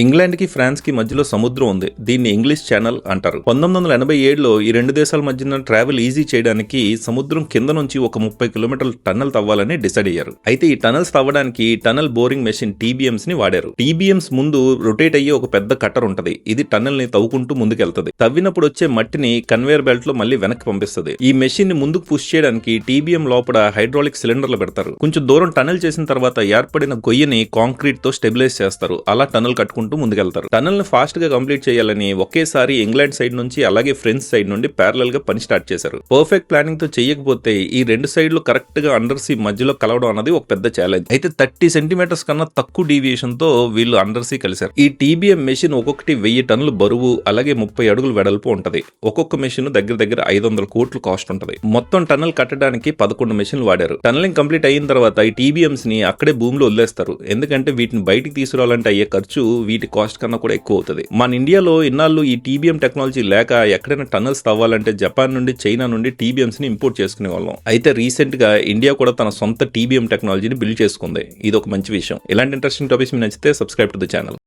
England కి France కి మధ్యలో సముద్రం ఉంది. దీన్ని ఇంగ్లీష్ ఛానల్ అంటారు. 1987లో ఈ రెండు దేశాల మధ్యన ట్రావెల్ ఈజీ చేయడానికి సముద్రం కింద నుంచి ఒక 30 కిలోమీటర్ల టన్నల్ తవ్వాలని డిసైడ్ అయ్యారు. అయితే ఈ టనల్స్ తవ్వడానికి టనల్ బోరింగ్ మెషిన్ టీబీఎంస్ ని వాడారు. టీబీఎంస్ ముందు రొటేట్ అయ్యే ఒక పెద్ద కట్టర్ ఉంటది. ఇది టన్నల్ ని తవ్వుకుంటూ ముందుకెళ్తది. తవ్వినప్పుడు వచ్చే మట్టిని కన్వేయర్ బెల్ట్ లో మళ్ళీ వెనక్కి పంపిస్తుంది. ఈ మెషిన్ ని ముందుకు పుష్ చేయడానికి టీబీఎం లోపల హైడ్రాలిక్ సిలిండర్లు పెడతారు. కొంచెం దూరం టనల్ చేసిన తర్వాత ఏర్పడిన గొయ్యని కాంక్రీట్ తో స్టెబిలైజ్ చేస్తారు. అలా టనల్ కట్టుకుంటూ ముందుకెళ్తారు. టనల్ ని ఫాస్ట్ గా కంప్లీట్ చేయాలని ఒకేసారి ఇంగ్లాండ్ సైడ్ నుంచి అలాగే ఫ్రెంచ్ సైడ్ నుండి ప్యారలల్ గా పని స్టార్ట్ చేశారు. పర్ఫెక్ట్ ప్లానింగ్ తో చేయకపోతే ఈ రెండు సైడ్లు కరెక్ట్ గా అండర్ సీ మధ్యలో కలవడం అన్నది ఒక పెద్ద ఛాలెంజ్. అయితే 30 సెంటీమీటర్స్ కన్నా తక్కువ డీవియేషన్ తో వీళ్ళు అండర్ సీ కలిశారు. ఈ టీబీఎం మెషిన్ ఒక్కొక్కటి 1000 టన్నులు బరువు అలాగే 30 అడుగులు వెడల్పు ఉంటది. ఒక్కొక్క మెషిన్ దగ్గర 500 కోట్లు కాస్ట్ ఉంటది. మొత్తం టనల్ కట్టడానికి 11 మెషిన్లు వాడారు. టనలింగ్ కంప్లీట్ అయిన తర్వాత ఈ టీబీఎంస్ ని అక్కడే భూమిలో వదిలేస్తారు. ఎందుకంటే వీటిని బయటికి తీసుకురావాలంటే అయ్యే ఖర్చు వీటి కాస్ట్ కన్నా కూడా ఎక్కువ అవుతుంది. మన ఇండియాలో ఇన్నాళ్ళు ఈ టీబీఎం టెక్నాలజీ లేక ఎక్కడైనా టనల్స్ తవ్వాలంటే జపాన్ నుండి చైనా నుండి టీబీఎంస్ ని ఇంపోర్ట్ చేసుకునే వాళ్ళం. అయితే రీసెంట్ గా ఇండియా కూడా తన సొంత టీబీఎం టెక్నాలజీని బిల్డ్ చేసుకుంది. ఇది ఒక మంచి విషయం. ఇలాంటి ఇంట్రెస్టింగ్ టాపిక్స్ మీకు నచ్చితే సబ్స్క్రైబ్ టు ద ఛానల్.